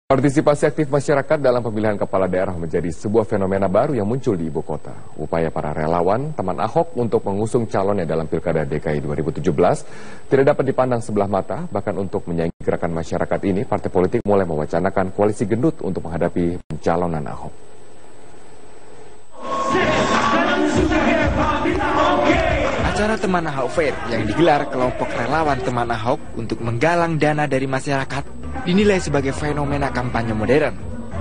Partisipasi aktif masyarakat dalam pemilihan kepala daerah menjadi sebuah fenomena baru yang muncul di ibu kota. Upaya para relawan, teman Ahok untuk mengusung calonnya dalam Pilkada DKI 2017 tidak dapat dipandang sebelah mata. Bahkan untuk menyaingi gerakan masyarakat ini, partai politik mulai mewacanakan koalisi gendut untuk menghadapi pencalonan Ahok. Acara Teman Ahok Fair yang digelar kelompok relawan Teman Ahok untuk menggalang dana dari masyarakat dinilai sebagai fenomena kampanye modern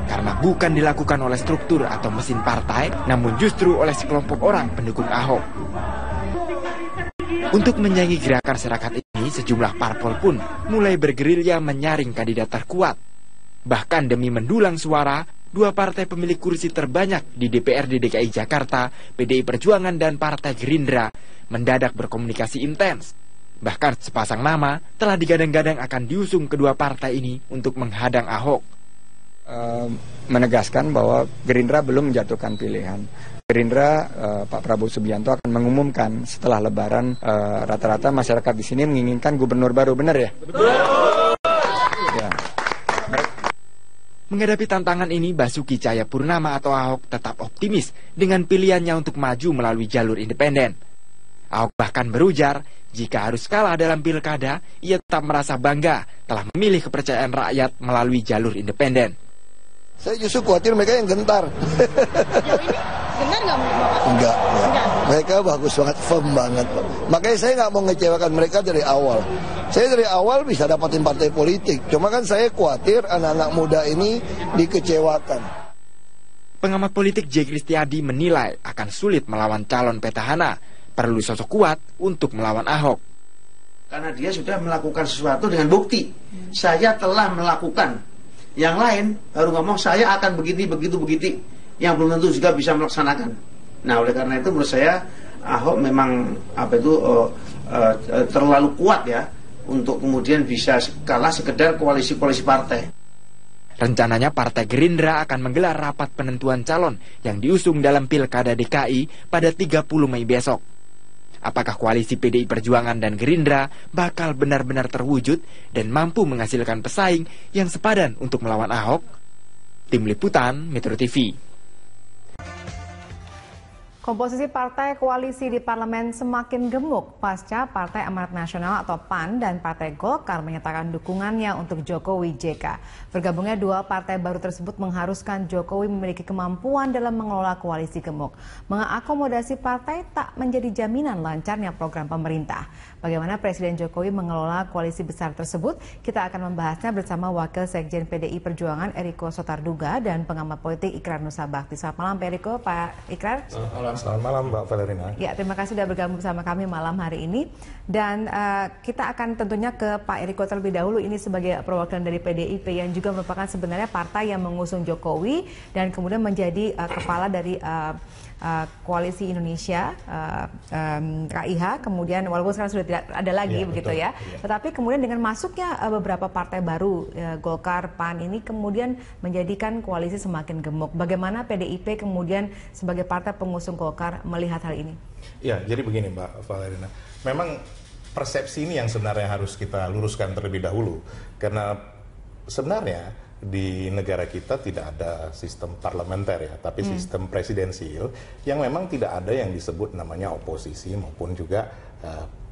karena bukan dilakukan oleh struktur atau mesin partai, namun justru oleh sekelompok orang pendukung Ahok. Untuk menyaingi gerakan masyarakat ini, sejumlah parpol pun mulai bergerilya menyaring kandidat terkuat. Bahkan demi mendulang suara, dua partai pemilik kursi terbanyak di DPRD DKI Jakarta, PDI Perjuangan dan Partai Gerindra, mendadak berkomunikasi intens. Bahkan sepasang nama telah digadang-gadang akan diusung kedua partai ini untuk menghadang Ahok. Menegaskan bahwa Gerindra belum menjatuhkan pilihan. Gerindra, Pak Prabowo Subianto akan mengumumkan setelah Lebaran. Rata-rata masyarakat di sini menginginkan gubernur baru, benar ya? Betul. Ya. Menghadapi tantangan ini, Basuki Cahayapurnama atau Ahok tetap optimis dengan pilihannya untuk maju melalui jalur independen. Ahok bahkan berujar, jika harus kalah dalam pilkada, ia tetap merasa bangga telah memilih kepercayaan rakyat melalui jalur independen. Saya justru khawatir mereka yang gentar. Jauh ini benar nggak menurut Bapak? Enggak. Mereka bagus banget, firm banget. Makanya saya nggak mau ngecewakan mereka dari awal. Saya dari awal bisa dapatin partai politik. Cuma kan saya khawatir anak-anak muda ini dikecewakan. Pengamat politik J. Kristiadi menilai akan sulit melawan calon petahana. Perlu sosok kuat untuk melawan Ahok. Karena dia sudah melakukan sesuatu dengan bukti. Saya telah melakukan. Yang lain baru ngomong saya akan begitu. Yang belum tentu juga bisa melaksanakan. Nah, oleh karena itu menurut saya Ahok memang terlalu kuat ya untuk kemudian bisa kalah sekedar koalisi-koalisi partai. Rencananya Partai Gerindra akan menggelar rapat penentuan calon yang diusung dalam Pilkada DKI pada 30 Mei besok. Apakah koalisi PDI Perjuangan dan Gerindra bakal benar-benar terwujud dan mampu menghasilkan pesaing yang sepadan untuk melawan Ahok? Tim Liputan Metro TV. Komposisi partai koalisi di parlemen semakin gemuk pasca Partai Amanat Nasional atau PAN dan Partai Golkar menyatakan dukungannya untuk Jokowi JK. Bergabungnya dua partai baru tersebut mengharuskan Jokowi memiliki kemampuan dalam mengelola koalisi gemuk. Mengakomodasi partai tak menjadi jaminan lancarnya program pemerintah. Bagaimana Presiden Jokowi mengelola koalisi besar tersebut? Kita akan membahasnya bersama Wakil Sekjen PDI Perjuangan Eriko Sotarduga dan pengamat politik Ikrar Nusa Bakti. Selamat malam Pak Eriko, Pak Ikrar. Selamat malam Mbak Valerina. Ya, terima kasih sudah bergabung bersama kami malam hari ini. Dan kita akan tentunya ke Pak Eriko terlebih dahulu. Ini sebagai perwakilan dari PDIP yang juga merupakan sebenarnya partai yang mengusung Jokowi dan kemudian menjadi kepala dari Koalisi Indonesia KIH. Kemudian walaupun sekarang sudah tidak ada lagi begitu ya. Tetapi kemudian dengan masuknya beberapa partai baru Golkar, PAN ini kemudian menjadikan koalisi semakin gemuk. Bagaimana PDIP kemudian sebagai partai pengusung Golkar melihat hal ini? Ya, jadi begini Mbak Valerina. Memang persepsi ini yang sebenarnya harus kita luruskan terlebih dahulu. Karena sebenarnya di negara kita tidak ada sistem parlementer ya, tapi sistem presidensial yang memang tidak ada yang disebut namanya oposisi maupun juga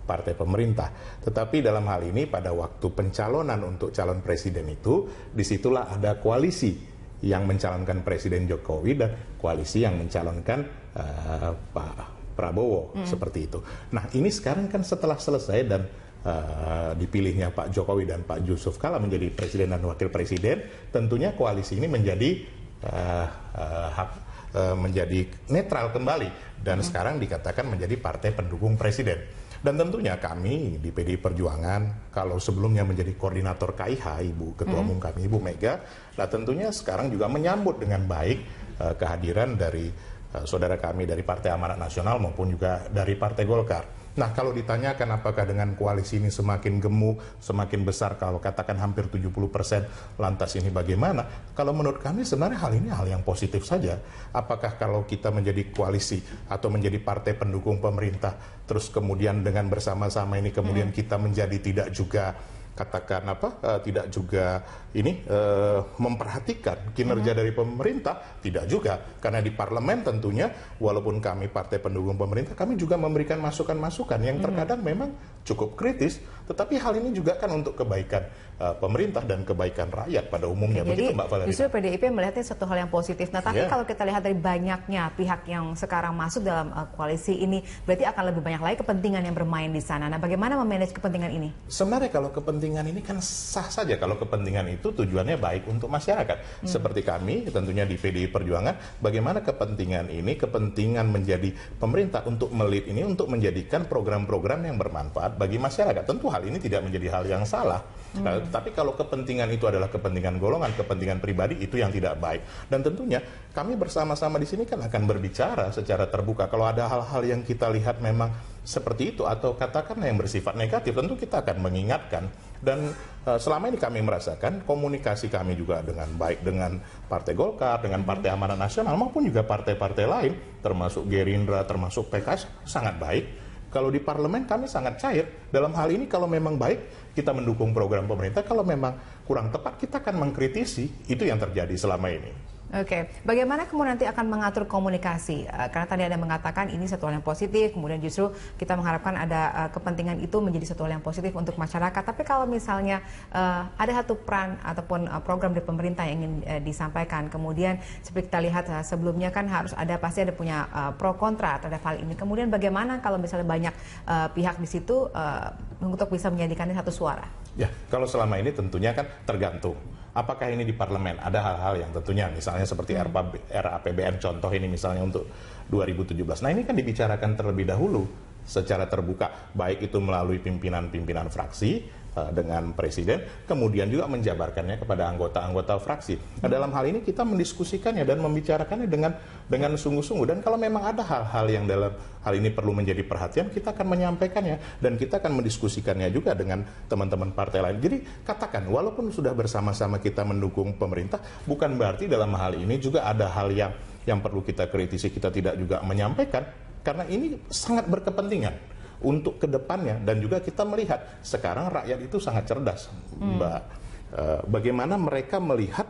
partai pemerintah. Tetapi dalam hal ini pada waktu pencalonan untuk calon presiden itu, disitulah ada koalisi yang mencalonkan Presiden Jokowi dan koalisi yang mencalonkan Pak Prabowo seperti itu. Nah ini sekarang kan setelah selesai dan dipilihnya Pak Jokowi dan Pak Yusuf Kala menjadi presiden dan wakil presiden, tentunya koalisi ini menjadi menjadi netral kembali dan sekarang dikatakan menjadi partai pendukung presiden. Dan tentunya kami di PDI Perjuangan, kalau sebelumnya menjadi koordinator KIH, Ibu Ketua Umum kami, Ibu Mega, nah tentunya sekarang juga menyambut dengan baik kehadiran dari saudara kami dari Partai Amanat Nasional maupun juga dari Partai Golkar. Nah kalau ditanyakan apakah dengan koalisi ini semakin gemuk, semakin besar, kalau katakan hampir 70%, lantas ini bagaimana? Kalau menurut kami sebenarnya hal ini hal yang positif saja. Apakah kalau kita menjadi koalisi atau menjadi partai pendukung pemerintah, terus kemudian dengan bersama-sama ini kemudian kita menjadi tidak juga katakan tidak juga ini memperhatikan kinerja dari pemerintah, tidak juga, karena di parlemen tentunya walaupun kami partai pendukung pemerintah, kami juga memberikan masukan-masukan yang terkadang memang cukup kritis, tetapi hal ini juga kan untuk kebaikan pemerintah dan kebaikan rakyat pada umumnya. Jadi begitu Mbak Valerina. justru PDIP melihatnya satu hal yang positif. Nah, tapi kalau kita lihat dari banyaknya pihak yang sekarang masuk dalam koalisi ini, berarti akan lebih banyak lagi kepentingan yang bermain di sana. Nah, bagaimana memanage kepentingan ini? Sebenarnya kalau kepentingan ini kan sah saja kalau kepentingan itu tujuannya baik untuk masyarakat. Seperti kami tentunya di PDI Perjuangan, bagaimana kepentingan ini, kepentingan menjadi pemerintah untuk melit ini, untuk menjadikan program-program yang bermanfaat bagi masyarakat. Tentu hal ini tidak menjadi hal yang salah. Tapi kalau kepentingan itu adalah kepentingan golongan, kepentingan pribadi, itu yang tidak baik. Dan tentunya kami bersama-sama di sini kan akan berbicara secara terbuka. Kalau ada hal-hal yang kita lihat memang seperti itu atau katakanlah yang bersifat negatif, tentu kita akan mengingatkan. Dan selama ini kami merasakan komunikasi kami juga dengan baik dengan Partai Golkar, dengan Partai Amanat Nasional maupun juga partai-partai lain, termasuk Gerindra, termasuk PKS, sangat baik. Kalau di parlemen kami sangat cair. Dalam hal ini kalau memang baik, kita mendukung program pemerintah. Kalau memang kurang tepat, kita akan mengkritisi. Itu yang terjadi selama ini. Oke, bagaimana kemudian nanti akan mengatur komunikasi? Karena tadi Anda mengatakan ini satu hal yang positif, kemudian justru kita mengharapkan ada kepentingan itu menjadi satu hal yang positif untuk masyarakat. Tapi kalau misalnya ada satu peran ataupun program dari pemerintah yang ingin disampaikan, kemudian seperti kita lihat sebelumnya kan pasti ada punya pro kontra terhadap hal ini. Kemudian bagaimana kalau misalnya banyak pihak di situ untuk bisa menjadikannya satu suara? Ya, kalau selama ini tentunya kan tergantung. Apakah ini di parlemen ada hal-hal yang tentunya misalnya seperti RAPBN contoh ini misalnya untuk 2017. Nah ini kan dibicarakan terlebih dahulu secara terbuka, baik itu melalui pimpinan-pimpinan fraksi dengan presiden, kemudian juga menjabarkannya kepada anggota-anggota fraksi. Nah, dalam hal ini kita mendiskusikannya dan membicarakannya dengan sungguh-sungguh. Dan kalau memang ada hal-hal yang dalam hal ini perlu menjadi perhatian, kita akan menyampaikannya dan kita akan mendiskusikannya juga dengan teman-teman partai lain. Jadi katakan, walaupun sudah bersama-sama kita mendukung pemerintah, bukan berarti dalam hal ini juga ada hal yang perlu kita kritisi, kita tidak juga menyampaikan, karena ini sangat berkepentingan untuk kedepannya. Dan juga kita melihat sekarang rakyat itu sangat cerdas, Mbak. Bagaimana mereka melihat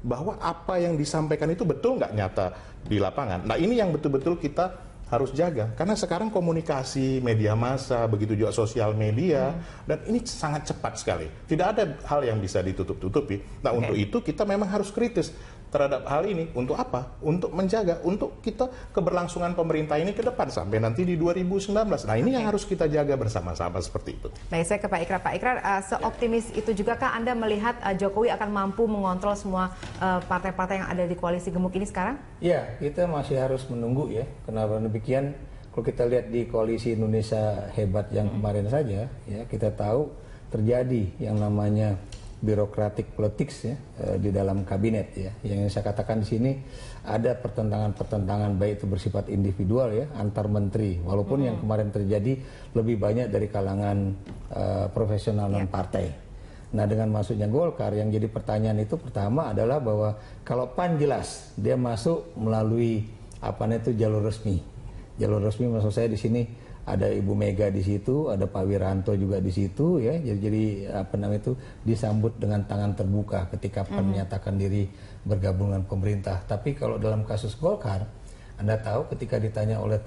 bahwa apa yang disampaikan itu betul nggak nyata di lapangan. Nah ini yang betul-betul kita harus jaga, karena sekarang komunikasi media massa, begitu juga sosial media, dan ini sangat cepat sekali. Tidak ada hal yang bisa ditutup-tutupi. Nah untuk itu kita memang harus kritis terhadap hal ini. Untuk apa? Untuk menjaga, untuk kita keberlangsungan pemerintah ini ke depan sampai nanti di 2019. Nah ini yang harus kita jaga bersama-sama seperti itu. Baik, saya ke Pak Ikrar. Pak Ikrar, seoptimis itu juga kah Anda melihat Jokowi akan mampu mengontrol semua partai-partai yang ada di koalisi gemuk ini sekarang? Ya, kita masih harus menunggu ya. Kenapa demikian? Kalau kita lihat di koalisi Indonesia Hebat yang kemarin saja, ya kita tahu terjadi yang namanya birokratik politics ya di dalam kabinet ya. Yang saya katakan di sini ada pertentangan-pertentangan baik itu bersifat individual ya antar menteri. Walaupun yang kemarin terjadi lebih banyak dari kalangan profesional non partai. Nah dengan masuknya Golkar, yang jadi pertanyaan itu pertama adalah bahwa kalau PAN jelas dia masuk melalui jalur resmi. Jalur resmi maksud saya di sini ada Ibu Mega di situ, ada Pak Wiranto juga di situ ya. Jadi disambut dengan tangan terbuka ketika PAN menyatakan diri bergabung dengan pemerintah. Tapi kalau dalam kasus Golkar, Anda tahu ketika ditanya oleh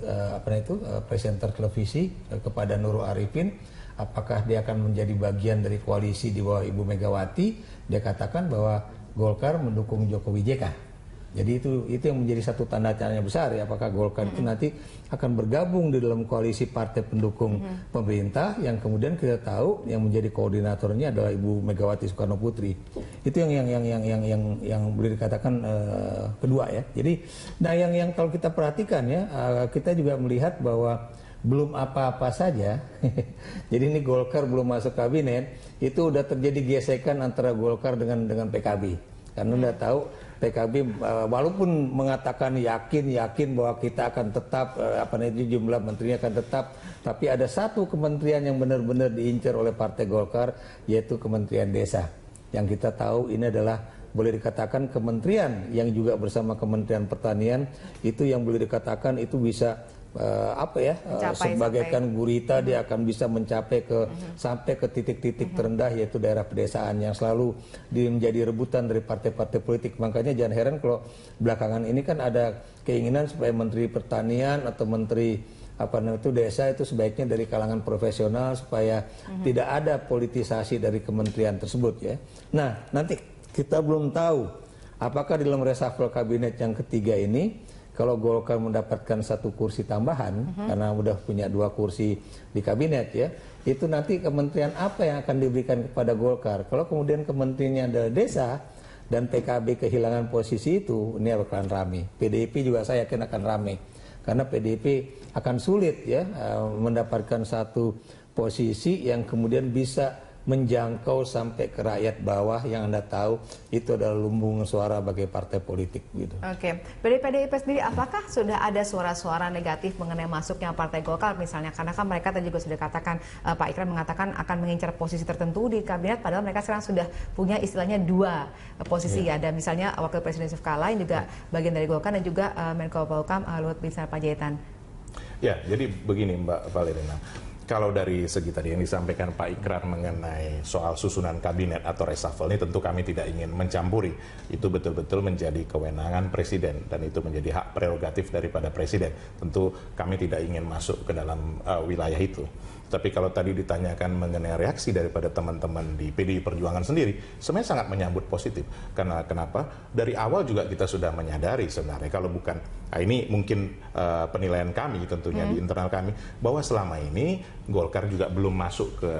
presenter televisi kepada Nurul Arifin, apakah dia akan menjadi bagian dari koalisi di bawah Ibu Megawati, dia katakan bahwa Golkar mendukung Jokowi JK. Jadi itu yang menjadi satu tanda tanya besar ya, apakah Golkar itu nanti akan bergabung di dalam koalisi partai pendukung pemerintah yang kemudian kita tahu yang menjadi koordinatornya adalah Ibu Megawati Soekarno Putri. Itu yang boleh dikatakan kedua ya. Jadi yang kalau kita perhatikan ya, kita juga melihat bahwa belum apa-apa saja. Jadi ini Golkar belum masuk kabinet, itu udah terjadi gesekan antara Golkar dengan PKB. Karena udah tahu PKB walaupun mengatakan yakin bahwa kita akan tetap jumlah menterinya akan tetap, tapi ada satu kementerian yang benar-benar diincar oleh Partai Golkar, yaitu Kementerian Desa. Yang kita tahu ini adalah boleh dikatakan kementerian yang juga bersama Kementerian Pertanian itu yang boleh dikatakan itu bisa sebagaikan gurita dia akan bisa mencapai sampai ke titik-titik terendah, yaitu daerah pedesaan yang selalu menjadi rebutan dari partai-partai politik. Makanya jangan heran kalau belakangan ini kan ada keinginan supaya Menteri Pertanian atau Menteri desa itu sebaiknya dari kalangan profesional supaya tidak ada politisasi dari kementerian tersebut ya. Nah, nanti kita belum tahu apakah di dalam reshuffle kabinet yang ketiga ini kalau Golkar mendapatkan 1 kursi tambahan karena udah punya 2 kursi di kabinet ya, itu nanti kementerian apa yang akan diberikan kepada Golkar. Kalau kemudian kementeriannya adalah desa dan PKB kehilangan posisi itu, ini akan ramai. PDIP juga saya yakin akan ramai. Karena PDIP akan sulit ya mendapatkan satu posisi yang kemudian bisa menjangkau sampai ke rakyat bawah yang Anda tahu itu adalah lumbung suara bagi partai politik gitu. Oke, dari PDIP sendiri apakah sudah ada suara-suara negatif mengenai masuknya Partai Golkar misalnya? Karena kan mereka tadi juga sudah katakan, Pak Ikrar mengatakan akan mengincar posisi tertentu di kabinet, padahal mereka sekarang sudah punya istilahnya 2 posisi ya. Ada misalnya Wakil Presiden Yusuf Kala yang juga bagian dari Golkar dan juga Menko Polhukam Luhut Binsar Panjaitan. Ya, jadi begini Mbak Valerina. Kalau dari segi tadi yang disampaikan Pak Ikrar mengenai soal susunan kabinet atau reshuffle ini tentu kami tidak ingin mencampuri. Itu betul-betul menjadi kewenangan Presiden dan itu menjadi hak prerogatif daripada Presiden. Tentu kami tidak ingin masuk ke dalam wilayah itu. Tapi kalau tadi ditanyakan mengenai reaksi daripada teman-teman di PDI Perjuangan sendiri, sebenarnya sangat menyambut positif. Karena kenapa? Dari awal juga kita sudah menyadari sebenarnya, kalau bukan, ini mungkin penilaian kami tentunya di internal kami, bahwa selama ini Golkar juga belum masuk ke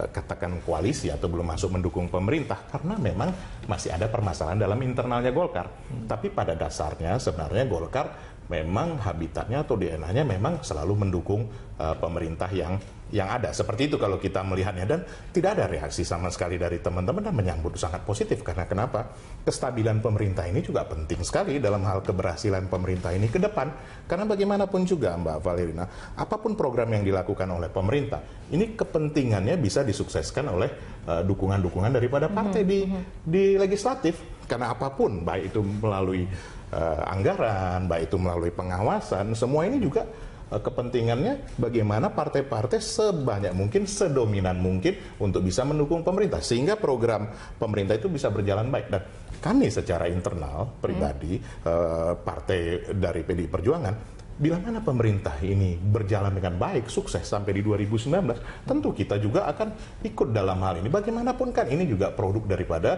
katakan koalisi atau belum masuk mendukung pemerintah karena memang masih ada permasalahan dalam internalnya Golkar. Tapi pada dasarnya sebenarnya Golkar memang habitatnya atau DNA-nya memang selalu mendukung pemerintah yang ada. Seperti itu kalau kita melihatnya, dan tidak ada reaksi sama sekali dari teman-teman dan menyambut sangat positif. Karena kenapa? Kestabilan pemerintah ini juga penting sekali dalam hal keberhasilan pemerintah ini ke depan. Karena bagaimanapun juga Mbak Valerina, apapun program yang dilakukan oleh pemerintah, ini kepentingannya bisa disukseskan oleh dukungan-dukungan daripada partai di legislatif. Karena apapun, baik itu melalui anggaran, baik itu melalui pengawasan, semua ini juga kepentingannya bagaimana partai-partai sebanyak mungkin, sedominan mungkin untuk bisa mendukung pemerintah sehingga program pemerintah itu bisa berjalan baik. Dan kami secara internal pribadi partai dari PDI Perjuangan, bila mana pemerintah ini berjalan dengan baik, sukses sampai di 2019, tentu kita juga akan ikut dalam hal ini. Bagaimanapun kan ini juga produk daripada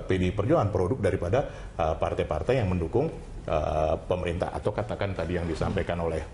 PDI Perjuangan, produk daripada partai-partai yang mendukung pemerintah, atau katakan tadi yang disampaikan oleh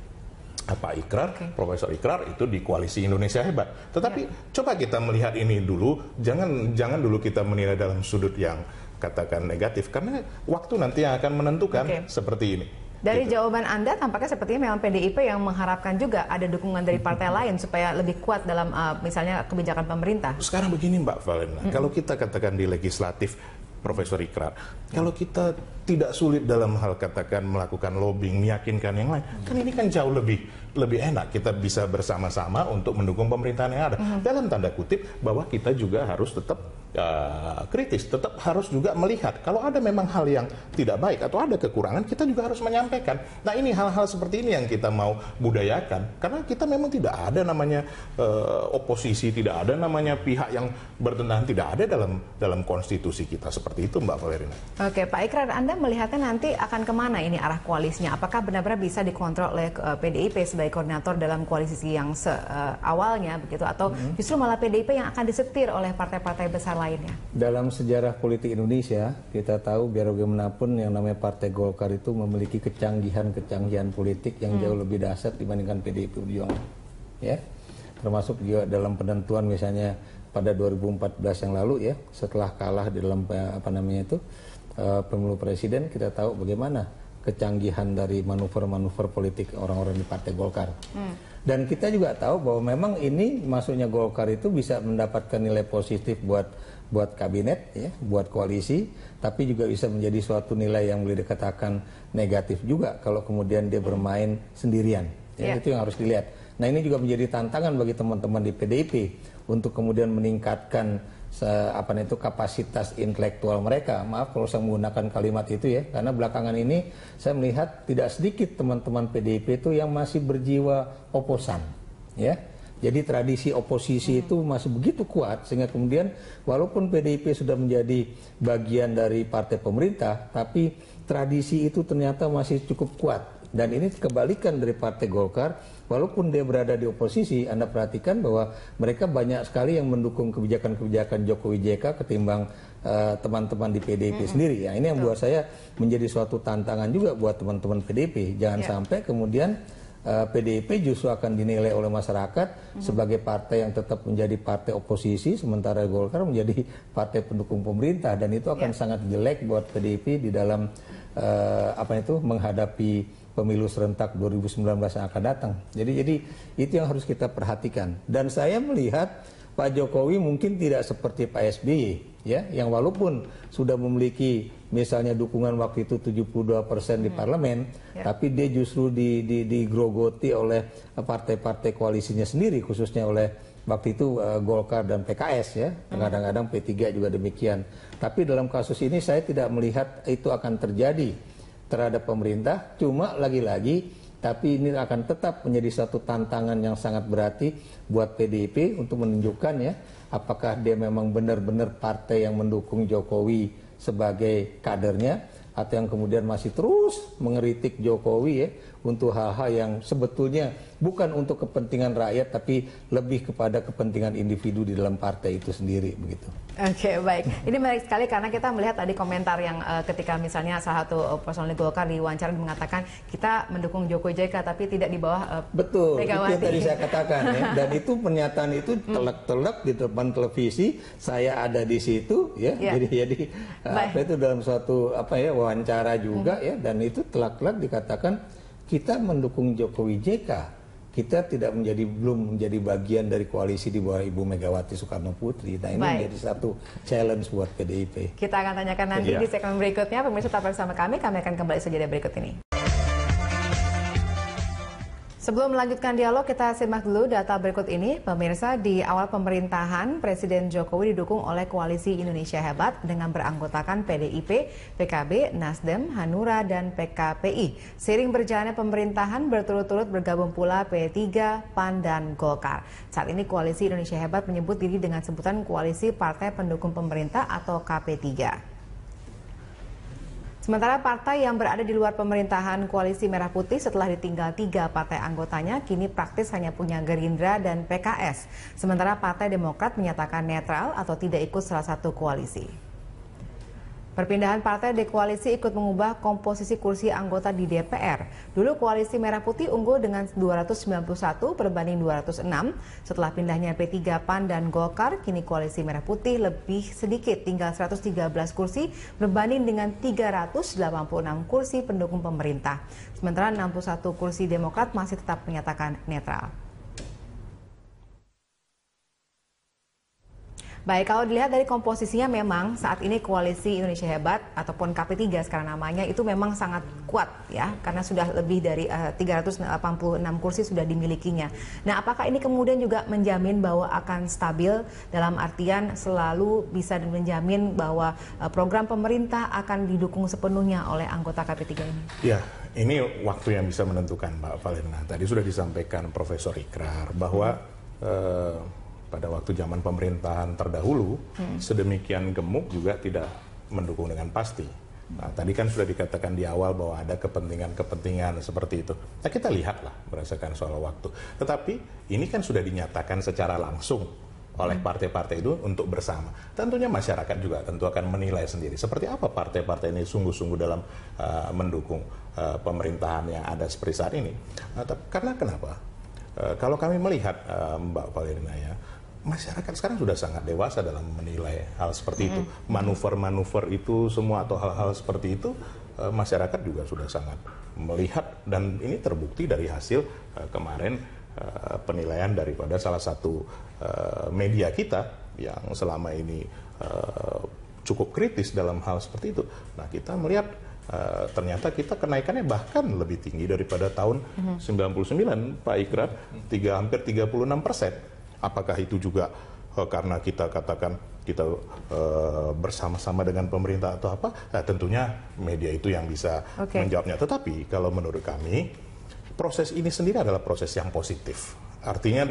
Pak Ikrar, Profesor Ikrar itu di Koalisi Indonesia Hebat. Tetapi coba kita melihat ini dulu, jangan dulu kita menilai dalam sudut yang katakan negatif, karena waktu nanti yang akan menentukan seperti ini. Dari jawaban Anda tampaknya sepertinya memang PDIP yang mengharapkan juga ada dukungan dari partai lain supaya lebih kuat dalam misalnya kebijakan pemerintah. Sekarang begini Mbak Valerina, kalau kita katakan di legislatif, Profesor Ikrar, kalau kita tidak sulit dalam hal katakan melakukan lobbying, meyakinkan yang lain, kan ini kan jauh lebih enak. Kita bisa bersama-sama untuk mendukung pemerintahan yang ada. Dalam tanda kutip bahwa kita juga harus tetap kritis, tetap harus juga melihat kalau ada memang hal yang tidak baik atau ada kekurangan, kita juga harus menyampaikan. Nah, ini hal-hal seperti ini yang kita mau budayakan, karena kita memang tidak ada namanya oposisi, tidak ada namanya pihak yang bertentangan, tidak ada dalam konstitusi kita seperti itu, Mbak Valerina. Oke, Pak Ikrar, Anda melihatnya nanti akan kemana ini arah koalisinya? Apakah benar-benar bisa dikontrol oleh PDIP sebagai koordinator dalam koalisi yang awalnya begitu, atau justru malah PDIP yang akan disetir oleh partai-partai besar lainnya? Dalam sejarah politik Indonesia, kita tahu biar bagaimanapun yang namanya Partai Golkar itu memiliki kecanggihan politik yang jauh lebih dahsyat dibandingkan PDI Perjuangan. Ya, termasuk juga dalam penentuan misalnya pada 2014 yang lalu ya, setelah kalah di dalam pemilu presiden, kita tahu bagaimana kecanggihan dari manuver-manuver politik orang-orang di Partai Golkar. Dan kita juga tahu bahwa memang ini masuknya Golkar itu bisa mendapatkan nilai positif buat kabinet, ya, buat koalisi, tapi juga bisa menjadi suatu nilai yang boleh dikatakan negatif juga kalau kemudian dia bermain sendirian. Ya, itu yang harus dilihat. Nah, ini juga menjadi tantangan bagi teman-teman di PDIP untuk kemudian meningkatkan kapasitas intelektual mereka. Maaf kalau saya menggunakan kalimat itu ya, karena belakangan ini saya melihat tidak sedikit teman-teman PDIP itu yang masih berjiwa oposan, ya. Jadi tradisi oposisi itu masih begitu kuat sehingga kemudian walaupun PDIP sudah menjadi bagian dari partai pemerintah, tapi tradisi itu ternyata masih cukup kuat. Dan ini kebalikan dari Partai Golkar, walaupun dia berada di oposisi, Anda perhatikan bahwa mereka banyak sekali yang mendukung kebijakan-kebijakan Jokowi JK ketimbang teman-teman di PDIP sendiri. Ya, ini yang buat saya menjadi suatu tantangan juga buat teman-teman PDIP. Jangan sampai kemudian PDIP justru akan dinilai oleh masyarakat sebagai partai yang tetap menjadi partai oposisi, sementara Golkar menjadi partai pendukung pemerintah, dan itu akan sangat jelek buat PDIP di dalam menghadapi pemilu serentak 2019 yang akan datang. Jadi itu yang harus kita perhatikan. Dan saya melihat Pak Jokowi mungkin tidak seperti Pak SBY, ya, yang walaupun sudah memiliki misalnya dukungan waktu itu 72% di parlemen, tapi dia justru digrogoti oleh partai-partai koalisinya sendiri, khususnya oleh waktu itu Golkar dan PKS, ya, kadang-kadang P3 juga demikian. Tapi dalam kasus ini saya tidak melihat itu akan terjadi terhadap pemerintah, cuma lagi-lagi tapi ini akan tetap menjadi satu tantangan yang sangat berarti buat PDIP untuk menunjukkan, ya, apakah dia memang benar-benar partai yang mendukung Jokowi sebagai kadernya atau yang kemudian masih terus mengeritik Jokowi, ya, untuk hal-hal yang sebetulnya bukan untuk kepentingan rakyat tapi lebih kepada kepentingan individu di dalam partai itu sendiri, begitu. Oke, baik. Ini menarik sekali karena kita melihat tadi komentar yang ketika misalnya salah satu personel Golkar diwawancara mengatakan kita mendukung Jokowi JK tapi tidak di bawah betul, Megawati. Itu yang tadi saya katakan, ya. Dan itu pernyataan itu telak-telak di depan televisi, saya ada di situ, ya. Jadi itu dalam suatu wawancara juga, ya, dan itu telak-telak dikatakan kita mendukung Jokowi JK, kita belum menjadi bagian dari koalisi di bawah Ibu Megawati Soekarno Putri. Nah, ini menjadi satu challenge buat PDIP. Kita akan tanyakan nanti di segmen berikutnya. Pemirsa tetap bersama kami akan kembali saja berikut ini. Sebelum melanjutkan dialog, kita simak dulu data berikut ini. Pemirsa, di awal pemerintahan, Presiden Jokowi didukung oleh Koalisi Indonesia Hebat dengan beranggotakan PDIP, PKB, Nasdem, Hanura, dan PKPI. Seiring berjalannya pemerintahan, berturut-turut bergabung pula P3, PAN, dan Golkar. Saat ini Koalisi Indonesia Hebat menyebut diri dengan sebutan Koalisi Partai Pendukung Pemerintah atau KP3. Sementara partai yang berada di luar pemerintahan Koalisi Merah Putih setelah ditinggal 3 partai anggotanya kini praktis hanya punya Gerindra dan PKS. Sementara Partai Demokrat menyatakan netral atau tidak ikut salah satu koalisi. Perpindahan partai di koalisi ikut mengubah komposisi kursi anggota di DPR. Dulu Koalisi Merah Putih unggul dengan 291 berbanding 206. Setelah pindahnya P3, PAN, dan Golkar, kini Koalisi Merah Putih lebih sedikit, tinggal 113 kursi berbanding dengan 386 kursi pendukung pemerintah. Sementara 61 kursi Demokrat masih tetap menyatakan netral. Baik, kalau dilihat dari komposisinya memang saat ini Koalisi Indonesia Hebat ataupun KP3 sekarang namanya itu memang sangat kuat, ya, karena sudah lebih dari 386 kursi sudah dimilikinya. Nah, apakah ini kemudian juga menjamin bahwa akan stabil dalam artian selalu bisa menjamin bahwa program pemerintah akan didukung sepenuhnya oleh anggota KP3 ini? Ya, ini waktu yang bisa menentukan, Mbak Valerina. Tadi sudah disampaikan Profesor Ikrar bahwa pada waktu zaman pemerintahan terdahulu, sedemikian gemuk juga tidak mendukung dengan pasti. Nah, tadi kan sudah dikatakan di awal bahwa ada kepentingan-kepentingan seperti itu. Nah, kita lihatlah berdasarkan soal waktu. Tetapi ini kan sudah dinyatakan secara langsung oleh partai-partai itu untuk bersama. Tentunya masyarakat juga tentu akan menilai sendiri seperti apa partai-partai ini sungguh-sungguh dalam mendukung pemerintahan yang ada seperti saat ini. Karena kenapa? Kalau kami melihat Mbak Valerina, ya, masyarakat sekarang sudah sangat dewasa dalam menilai hal seperti itu. Manuver-manuver itu semua atau hal-hal seperti itu, masyarakat juga sudah sangat melihat, dan ini terbukti dari hasil kemarin penilaian daripada salah satu media kita yang selama ini cukup kritis dalam hal seperti itu. Nah, kita melihat ternyata kita kenaikannya bahkan lebih tinggi daripada tahun 99, Pak Ikrar, hampir 36%. Apakah itu juga karena kita katakan kita bersama-sama dengan pemerintah atau apa, nah tentunya media itu yang bisa menjawabnya. Tetapi kalau menurut kami proses ini sendiri adalah proses yang positif. Artinya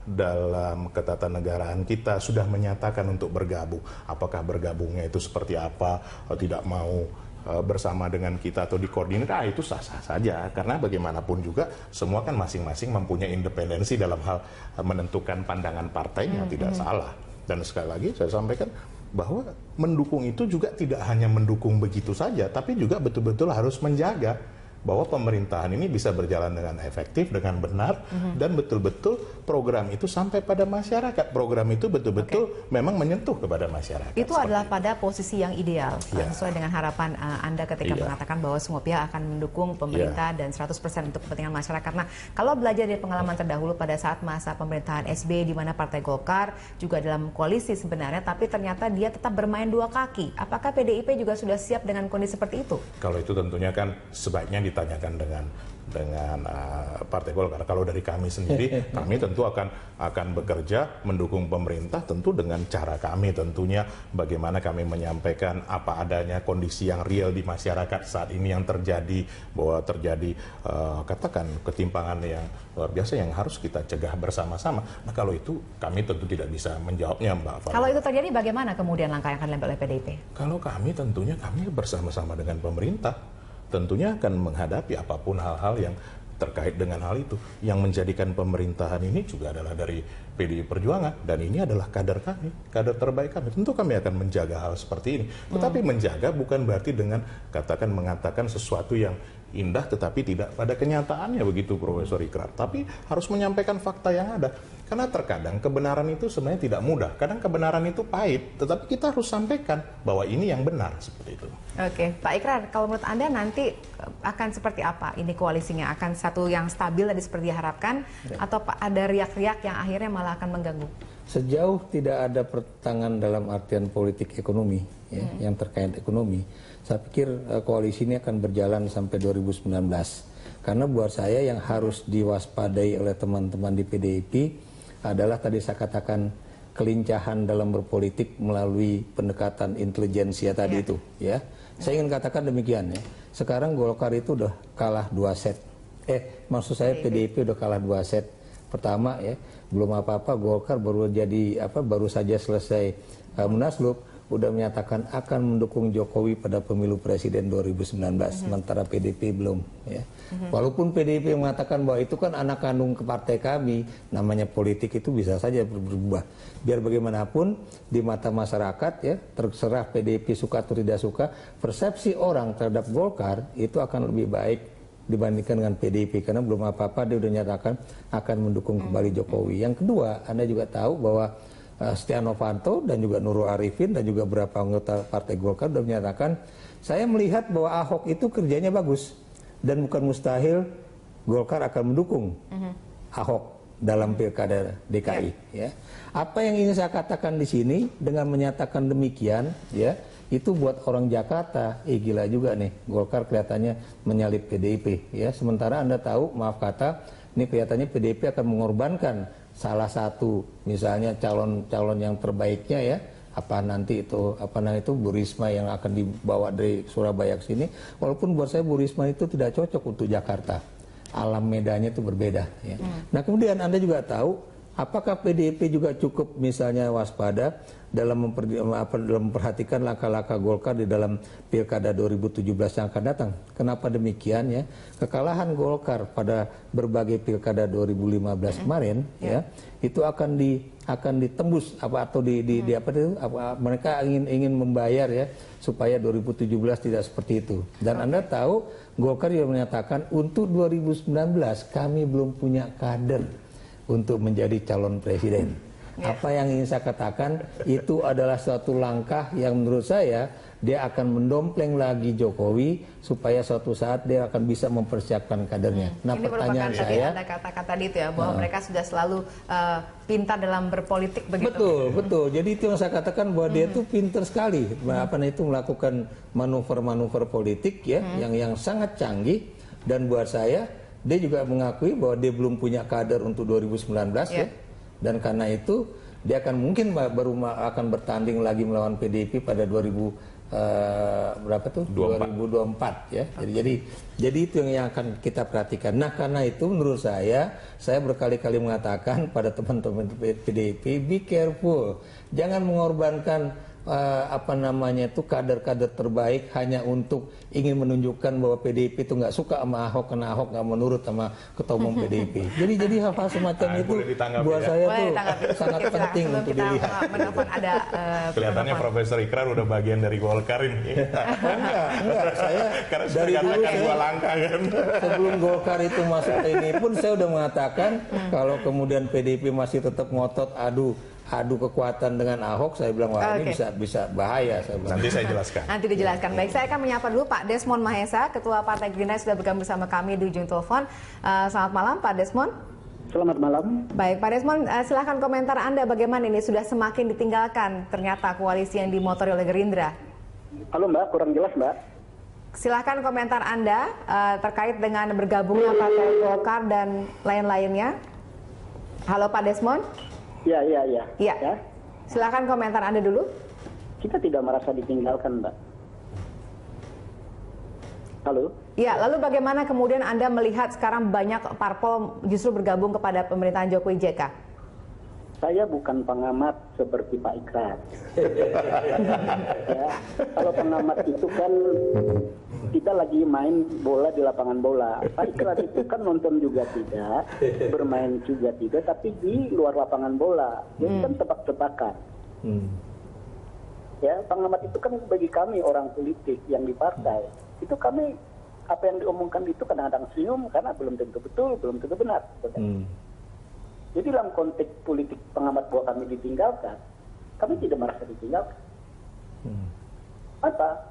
dalam ketatanegaraan kita sudah menyatakan untuk bergabung. Apakah bergabungnya itu seperti apa, tidak mau bersama dengan kita atau dikoordinir, itu sah-sah saja. Karena bagaimanapun juga semua kan masing-masing mempunyai independensi dalam hal menentukan pandangan partainya, tidak salah. Dan sekali lagi saya sampaikan bahwa mendukung itu juga tidak hanya mendukung begitu saja, tapi juga betul-betul harus menjaga bahwa pemerintahan ini bisa berjalan dengan efektif, dengan benar, dan betul-betul program itu sampai pada masyarakat. Program itu betul-betul memang menyentuh kepada masyarakat. Itu adalah pada posisi yang ideal, sesuai dengan harapan Anda ketika mengatakan bahwa semua pihak akan mendukung pemerintah dan 100% untuk kepentingan masyarakat. Nah, kalau belajar dari pengalaman terdahulu pada saat masa pemerintahan SBY, di mana Partai Golkar juga dalam koalisi sebenarnya, tapi ternyata dia tetap bermain dua kaki. Apakah PDIP juga sudah siap dengan kondisi seperti itu? Kalau itu tentunya kan sebaiknya ditanyakan dengan Partai Golkar. Kalau dari kami sendiri, kami tentu akan bekerja mendukung pemerintah, tentu dengan cara kami tentunya, bagaimana kami menyampaikan apa adanya kondisi yang real di masyarakat saat ini yang terjadi, bahwa terjadi katakan ketimpangan yang luar biasa yang harus kita cegah bersama-sama. Nah, kalau itu kami tentu tidak bisa menjawabnya, Mbak Farah. Kalau itu terjadi, bagaimana kemudian langkah yang akan diambil oleh PDIP? Kalau kami tentunya kami bersama-sama dengan pemerintah tentunya akan menghadapi apapun hal-hal yang terkait dengan hal itu. Yang menjadikan pemerintahan ini juga adalah dari PDI Perjuangan, dan ini adalah kader kami, kader terbaik kami. Tentu kami akan menjaga hal seperti ini. Tetapi menjaga bukan berarti dengan mengatakan sesuatu yang indah tetapi tidak pada kenyataannya, begitu Profesor Ikrar. Tapi harus menyampaikan fakta yang ada. Karena terkadang kebenaran itu sebenarnya tidak mudah. Kadang kebenaran itu pahit, tetapi kita harus sampaikan bahwa ini yang benar, seperti itu. Oke, Pak Ikrar, kalau menurut Anda nanti akan seperti apa ini koalisinya? Akan satu yang stabil tadi seperti diharapkan, atau ada riak-riak yang akhirnya malah akan mengganggu? Sejauh tidak ada pertentangan dalam artian politik ekonomi, yang terkait ekonomi, saya pikir koalisi ini akan berjalan sampai 2019. Karena buat saya yang harus diwaspadai oleh teman-teman di PDIP adalah tadi saya katakan kelincahan dalam berpolitik melalui pendekatan intelijensia tadi itu, ya. Saya ingin katakan demikian, ya. Sekarang Golkar itu udah kalah 2 set. Maksud saya PDIP udah kalah 2 set. Pertama, ya, belum apa-apa Golkar baru saja selesai munaslup, udah menyatakan akan mendukung Jokowi pada pemilu presiden 2019, sementara PDIP belum, ya. Walaupun PDIP mengatakan bahwa itu kan anak kandung ke partai kami, namanya politik itu bisa saja berubah. Biar bagaimanapun di mata masyarakat, ya, terserah PDIP suka atau tidak suka, persepsi orang terhadap Golkar itu akan lebih baik dibandingkan dengan PDIP, karena belum apa-apa dia udah nyatakan akan mendukung kembali Jokowi. Yang kedua, Anda juga tahu bahwa Setia Novanto dan juga Nurul Arifin dan juga beberapa anggota Partai Golkar sudah menyatakan, saya melihat bahwa Ahok itu kerjanya bagus dan bukan mustahil Golkar akan mendukung Ahok dalam pilkada DKI. Ya. Apa yang ingin saya katakan di sini dengan menyatakan demikian, ya, itu buat orang Jakarta, gila juga nih, Golkar kelihatannya menyalip PDIP, ya. Sementara Anda tahu, maaf kata, ini kelihatannya PDIP akan mengorbankan salah satu, misalnya calon yang terbaiknya, ya, apa nanti itu Bu Risma yang akan dibawa dari Surabaya ke sini. Walaupun buat saya Bu Risma itu tidak cocok untuk Jakarta, alam medanya itu berbeda, ya. Nah, kemudian Anda juga tahu, apakah PDIP juga cukup misalnya waspada dalam memperhatikan langkah-langkah Golkar di dalam pilkada 2017 yang akan datang? Kenapa demikian, ya? Kekalahan Golkar pada berbagai pilkada 2015 kemarin, ya, itu akan ditembus mereka ingin membayar, ya, supaya 2017 tidak seperti itu. Dan Anda tahu Golkar juga menyatakan untuk 2019 kami belum punya kader untuk menjadi calon presiden. Apa yang ingin saya katakan, itu adalah suatu langkah yang menurut saya dia akan mendompleng lagi Jokowi supaya suatu saat dia akan bisa mempersiapkan kadernya. Nah, ini pertanyaan saya, ada kata-kata tadi itu, ya, bahwa mereka sudah selalu pintar dalam berpolitik, begitu. Betul. Jadi itu yang saya katakan bahwa dia itu pintar sekali, melakukan manuver-manuver politik, ya, yang sangat canggih. Dan buat saya, dia juga mengakui bahwa dia belum punya kader untuk 2019, ya. Dan karena itu dia akan mungkin baru akan bertanding lagi melawan PDIP pada 2024 ya. Jadi itu yang akan kita perhatikan. Nah, karena itu menurut saya berkali-kali mengatakan pada teman-teman PDIP, be careful, jangan mengorbankan kader-kader terbaik hanya untuk ingin menunjukkan bahwa PDIP itu nggak suka sama Ahok karena Ahok nggak menurut sama ketua umum PDIP. Jadi hal-hal semacam itu buat saya tuh sangat penting untuk dilihat. Kelihatannya Profesor Ikrar udah bagian dari Golkar ini. Enggak, saya karena dari dulu dua langkah kan. Sebelum Golkar itu masuk ke ini pun saya udah mengatakan kalau kemudian PDIP masih tetap ngotot adu kekuatan dengan Ahok, saya bilang wah ini bisa bahaya. Nanti saya jelaskan. Nanti dijelaskan. Baik, saya akan menyapa dulu Pak Desmond Mahesa, Ketua Partai Gerindra, sudah bergabung bersama kami di ujung telepon. Selamat malam Pak Desmond. Selamat malam. Baik Pak Desmond, silahkan komentar Anda bagaimana ini sudah semakin ditinggalkan ternyata koalisi yang dimotori oleh Gerindra. Halo Mbak, kurang jelas Mbak. Silahkan komentar Anda terkait dengan bergabungnya Partai Golkar dan lain-lainnya. Halo Pak Desmond. Ya. Silakan komentar Anda dulu. Kita tidak merasa ditinggalkan, Mbak. Halo? Ya, lalu bagaimana kemudian Anda melihat sekarang banyak parpol justru bergabung kepada pemerintahan Jokowi JK? Saya bukan pengamat seperti Pak Ikrar. Ya, kalau pengamat itu kan kita lagi main bola di lapangan bola. Pak Ikrar itu kan nonton juga tidak, bermain juga tidak, tapi di luar lapangan bola. Jadi kan tebak-tebakan. Ya, pengamat itu kan bagi kami orang politik yang di partai. Itu kami apa yang diomongkan itu kadang-kadang senyum karena belum tentu betul, belum tentu benar. Jadi dalam konteks politik pengamat bahwa kami ditinggalkan, kami tidak merasa ditinggalkan. Apa?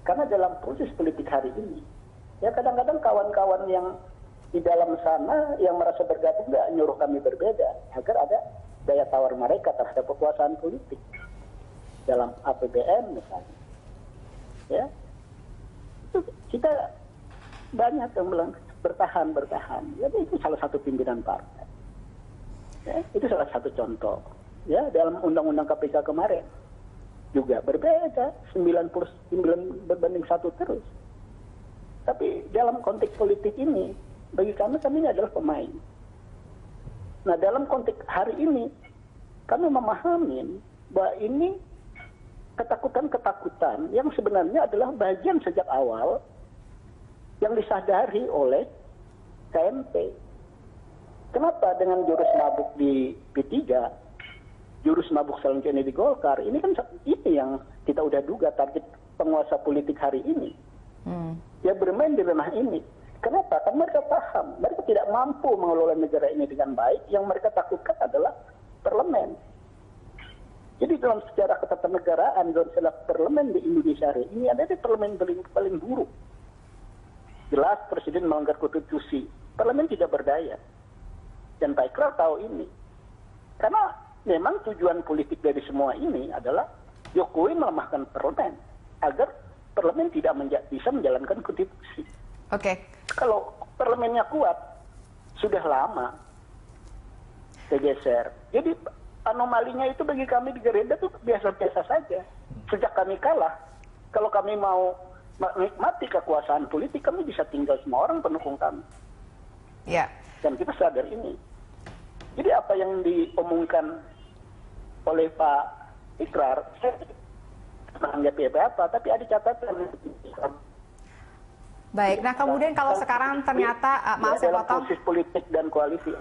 Karena dalam proses politik hari ini, ya kadang-kadang kawan-kawan yang di dalam sana yang merasa bergabung nggak nyuruh kami berbeda, agar ada daya tawar mereka terhadap kekuasaan politik dalam APBN misalnya. Ya, itu kita banyak yang bilang bertahan. Jadi itu salah satu pimpinan partai. Ya, itu salah satu contoh. Ya, dalam Undang-Undang KPK kemarin juga berbeda, 99 berbanding 1 terus. Tapi dalam konteks politik ini, bagi kami ini adalah pemain. Nah, dalam konteks hari ini, kami memahami bahwa ini ketakutan-ketakutan yang sebenarnya adalah bagian sejak awal yang disadari oleh KMP. Kenapa dengan jurus mabuk di P3, jurus mabuk selanjutnya di Golkar, ini kan ini yang kita udah duga target penguasa politik hari ini. Ya bermain di ranah ini. Kenapa? Karena mereka paham, mereka tidak mampu mengelola negara ini dengan baik, yang mereka takutkan adalah parlemen. Jadi dalam sejarah ketatanegaraan, dalam sejarah parlemen di Indonesia hari ini, ada di parlemen paling buruk. Jelas presiden melanggar konstitusi, parlemen tidak berdaya. Dan Pak Ikrar tahu ini. Karena memang tujuan politik dari semua ini adalah Jokowi melemahkan parlemen agar parlemen tidak bisa menjalankan konstitusi. Kalau parlemennya kuat, sudah lama tergeser. Jadi anomalinya itu bagi kami di Gerindra itu biasa-biasa saja. Sejak kami kalah, kalau kami mau menikmati kekuasaan politik, kami bisa tinggal semua orang pendukung kami. Ya. Dan kita sadar ini. Jadi apa yang diomongkan oleh Pak Ikrar, saya menanggapi apa, tapi ada catatan. Baik, nah kemudian kalau sekarang ternyata, maaf saya potong. Proses politik dan koalisi.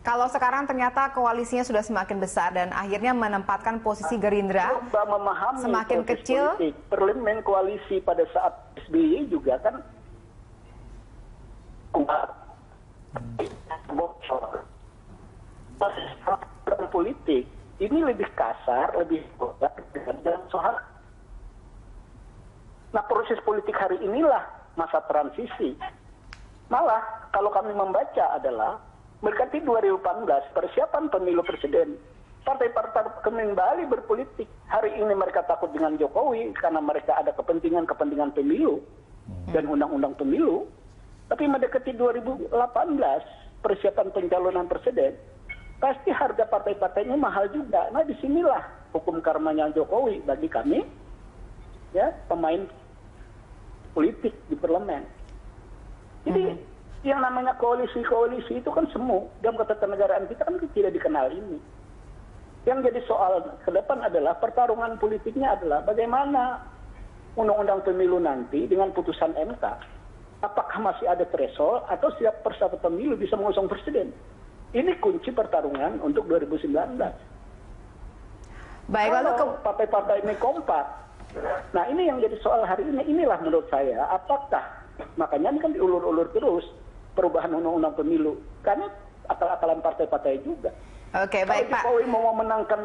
Kalau sekarang ternyata koalisinya sudah semakin besar dan akhirnya menempatkan posisi Gerindra semakin kecil. Parlemen koalisi pada saat SBY juga kan politik ini lebih kasar, lebih berat dan soal. Nah, proses politik hari inilah masa transisi. Malah kalau kami membaca adalah mendekati 2018 persiapan pemilu presiden. Partai-partai kembali berpolitik. Hari ini mereka takut dengan Jokowi karena mereka ada kepentingan pemilu dan undang-undang pemilu. Tapi mendekati 2018 persiapan pencalonan presiden, pasti harga partai-partainya mahal juga. Nah, disinilah hukum karmanya Jokowi bagi kami, ya, pemain politik di parlemen. Jadi yang namanya koalisi-koalisi itu kan semu. Dalam ketatanegaraan kita kan tidak dikenal ini. Yang jadi soal ke depan adalah pertarungan politiknya adalah bagaimana undang-undang pemilu nanti dengan putusan MK. Apakah masih ada threshold atau setiap peserta pemilu bisa mengusung presiden? Ini kunci pertarungan untuk 2019. Baik, kalau partai-partai ini kompak, nah ini yang jadi soal hari ini. Inilah menurut saya, apakah makanya ini kan diulur-ulur terus perubahan undang-undang pemilu karena akal-akalan partai-partai juga. Oke, baik Pak. Kalau Jokowi mau memenangkan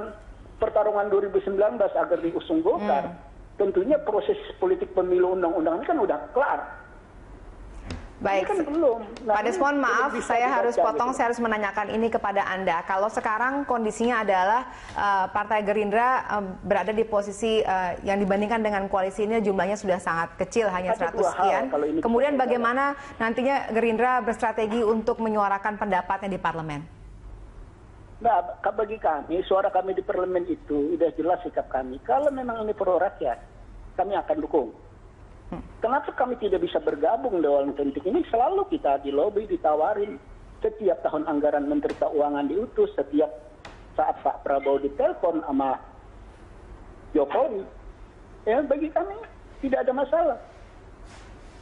pertarungan 2019 agar diusung Golkar, tentunya proses politik pemilu undang-undang ini kan udah kelar. Baik, kan belum. Pak Desmond, maaf saya harus potong, saya harus menanyakan ini kepada Anda. Kalau sekarang kondisinya adalah Partai Gerindra berada di posisi yang dibandingkan dengan koalisi ini jumlahnya sudah sangat kecil, hanya 100 sekian. Kemudian bagaimana nantinya Gerindra berstrategi untuk menyuarakan pendapatnya di parlemen? Nah, bagi kami, suara kami di parlemen itu sudah jelas sikap kami. Kalau memang ini pro rakyat, kami akan dukung. Kenapa kami tidak bisa bergabung dalam politik ini? Selalu kita di lobby, ditawarin. Setiap tahun anggaran Menteri Keuangan diutus, setiap saat Pak Prabowo ditelepon sama Jokowi. Ya, bagi kami tidak ada masalah.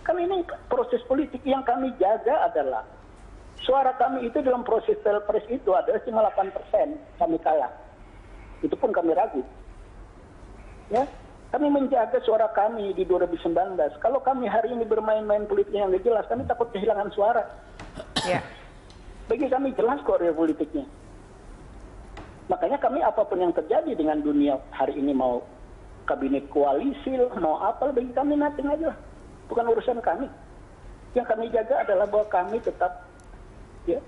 Kan ini proses politik yang kami jaga adalah suara kami itu dalam proses pilpres itu adalah cuma 8% kami kalah. Itu pun kami ragu. Ya. Kami menjaga suara kami di 2019. Kalau kami hari ini bermain-main politik yang tidak jelas, kami takut kehilangan suara. Ya. Bagi kami jelas kok real politiknya. Makanya kami apapun yang terjadi dengan dunia hari ini, mau kabinet koalisi, mau apa, bagi kami nothing aja. Bukan urusan kami. Yang kami jaga adalah bahwa kami tetap ya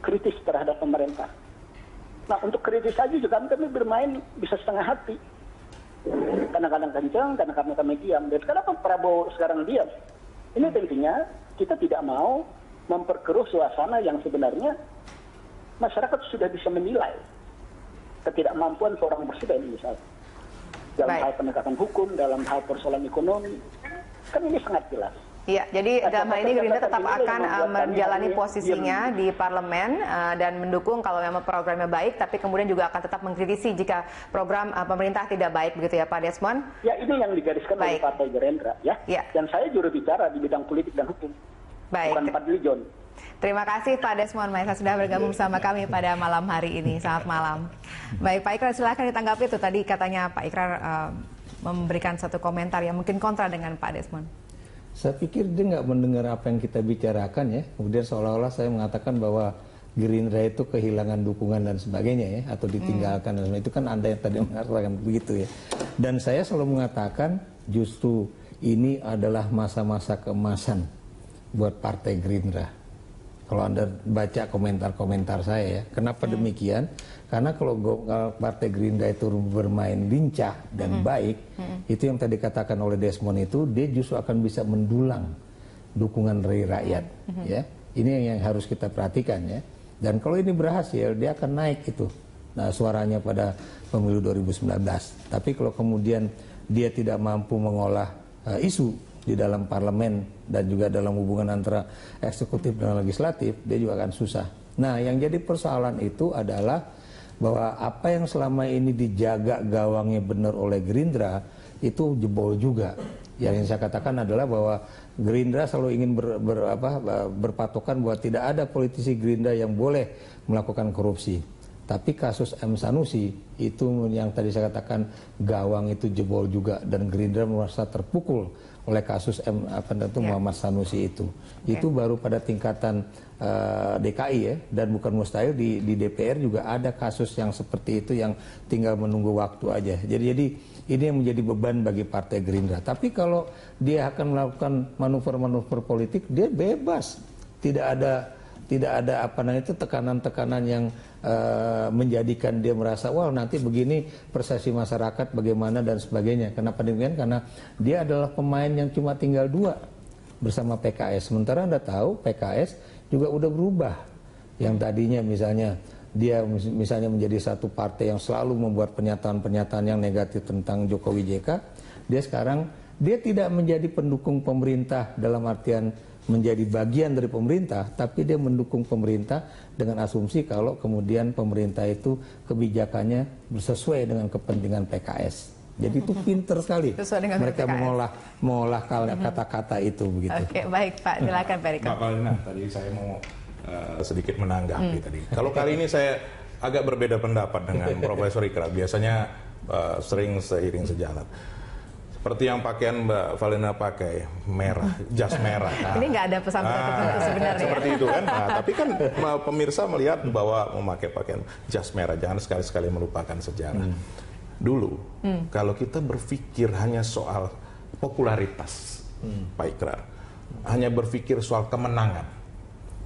kritis terhadap pemerintah. Nah, untuk kritis saja juga kami bermain bisa setengah hati. Kadang-kadang kencang, kadang-kadang kami diam. Dan kenapa Prabowo sekarang diam? Ini tentunya kita tidak mau memperkeruh suasana yang sebenarnya masyarakat sudah bisa menilai ketidakmampuan seorang presiden misalnya. Dalam hal penegakan hukum, dalam hal persoalan ekonomi. Kan ini sangat jelas. Iya, jadi dalam hal ini Gerindra tetap akan menjalani posisinya di parlemen dan mendukung kalau memang programnya baik, tapi kemudian juga akan tetap mengkritisi jika program pemerintah tidak baik, begitu ya Pak Desmond? Ya, ini yang digariskan oleh Partai Gerindra, ya. Dan saya juru bicara di bidang politik dan hukum, bukan Fadli John. Terima kasih Pak Desmond Maesa sudah bergabung bersama kami pada malam hari ini. Selamat malam. Baik, Pak Ikrar, silahkan ditanggapi itu. Tadi katanya Pak Ikrar memberikan satu komentar yang mungkin kontra dengan Pak Desmond. Saya pikir dia nggak mendengar apa yang kita bicarakan ya. Kemudian seolah-olah saya mengatakan bahwa Gerindra itu kehilangan dukungan dan sebagainya ya, atau ditinggalkan dan sebagainya. Itu kan Anda yang tadi mengatakan begitu ya. Dan saya selalu mengatakan justru ini adalah masa-masa keemasan buat Partai Gerindra. Kalau Anda baca komentar-komentar saya ya, kenapa demikian? Karena kalau Partai Gerindra itu bermain lincah dan baik, itu yang tadi katakan oleh Desmond itu, dia justru akan bisa mendulang dukungan dari rakyat. Ya, ini yang harus kita perhatikan ya. Dan kalau ini berhasil, dia akan naik itu suaranya pada pemilu 2019. Tapi kalau kemudian dia tidak mampu mengolah isu di dalam parlemen dan juga dalam hubungan antara eksekutif dan legislatif, dia juga akan susah. Nah, yang jadi persoalan itu adalah bahwa apa yang selama ini dijaga gawangnya benar oleh Gerindra itu jebol juga. Yang saya katakan adalah bahwa Gerindra selalu ingin berpatokan bahwa tidak ada politisi Gerindra yang boleh melakukan korupsi. Tapi kasus M. Sanusi itu yang tadi saya katakan gawang itu jebol juga, dan Gerindra merasa terpukul oleh kasus Muhammad Sanusi itu. Itu baru pada tingkatan DKI ya, dan bukan mustahil di DPR juga ada kasus yang seperti itu yang tinggal menunggu waktu aja. Jadi ini yang menjadi beban bagi Partai Gerindra. Tapi kalau dia akan melakukan manuver-manuver politik, dia bebas. Tidak ada tekanan-tekanan yang menjadikan dia merasa wah nanti begini persepsi masyarakat bagaimana dan sebagainya. Kenapa demikian? Karena dia adalah pemain yang cuma tinggal 2 bersama PKS. Sementara Anda tahu PKS juga udah berubah. Yang tadinya misalnya dia misalnya menjadi satu partai yang selalu membuat pernyataan-pernyataan yang negatif tentang Jokowi JK, dia sekarang dia tidak menjadi pendukung pemerintah dalam artian menjadi bagian dari pemerintah, tapi dia mendukung pemerintah dengan asumsi kalau kemudian pemerintah itu kebijakannya sesuai dengan kepentingan PKS. Jadi itu pinter sekali mereka mengolah kata-kata itu begitu. Oke, baik Pak, silakan Pak Riko. Mbak Valina, tadi saya mau sedikit menanggapi tadi. Kalau kali ini saya agak berbeda pendapat dengan Profesor Ikra. Biasanya sering seiring sejalan. Seperti yang pakaian Mbak Valina pakai, merah, jas merah. Nah, ini nggak ada pesan tertentu sebenarnya. Seperti itu kan. Nah, tapi kan pemirsa melihat bahwa memakai pakaian jas merah, jangan sekali-sekali melupakan sejarah. Dulu, kalau kita berpikir hanya soal popularitas, Pak Ikrar, hanya berpikir soal kemenangan,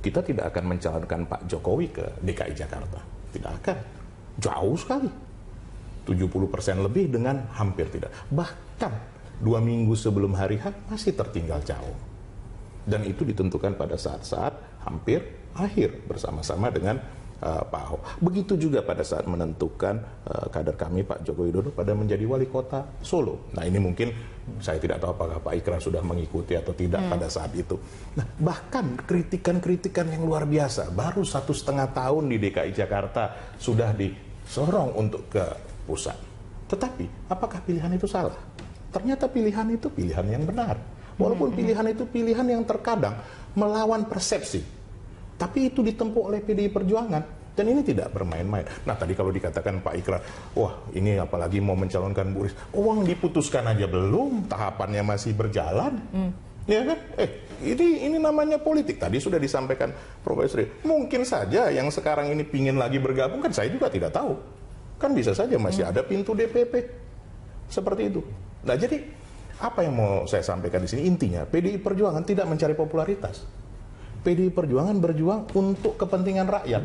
kita tidak akan mencalonkan Pak Jokowi ke DKI Jakarta. Tidak akan. Jauh sekali. 70% lebih dengan hampir tidak. Bahkan 2 minggu sebelum hari H masih tertinggal jauh. Dan itu ditentukan pada saat-saat hampir akhir bersama-sama dengan Pak Ahok. Begitu juga pada saat menentukan kader kami Pak Joko Widodo pada menjadi wali kota Solo. Nah ini mungkin saya tidak tahu apakah Pak Ikrar sudah mengikuti atau tidak pada saat itu. Nah bahkan kritikan-kritikan yang luar biasa, baru 1,5 tahun di DKI Jakarta sudah disorong untuk ke pusat. Tetapi apakah pilihan itu salah? Ternyata pilihan itu pilihan yang benar. Walaupun pilihan itu pilihan yang terkadang melawan persepsi. Tapi itu ditempuh oleh PDI Perjuangan. Dan ini tidak bermain-main. Nah tadi kalau dikatakan Pak Ikrar, wah ini apalagi mau mencalonkan Bu Risma. Uang diputuskan aja belum, tahapannya masih berjalan. Ya kan? Ini namanya politik. Tadi sudah disampaikan Profesor. Mungkin saja yang sekarang ini pingin lagi bergabung, kan saya juga tidak tahu. Kan bisa saja masih ada pintu DPP. Seperti itu. Nah jadi apa yang mau saya sampaikan di sini? Intinya PDI Perjuangan tidak mencari popularitas. PDI Perjuangan berjuang untuk kepentingan rakyat.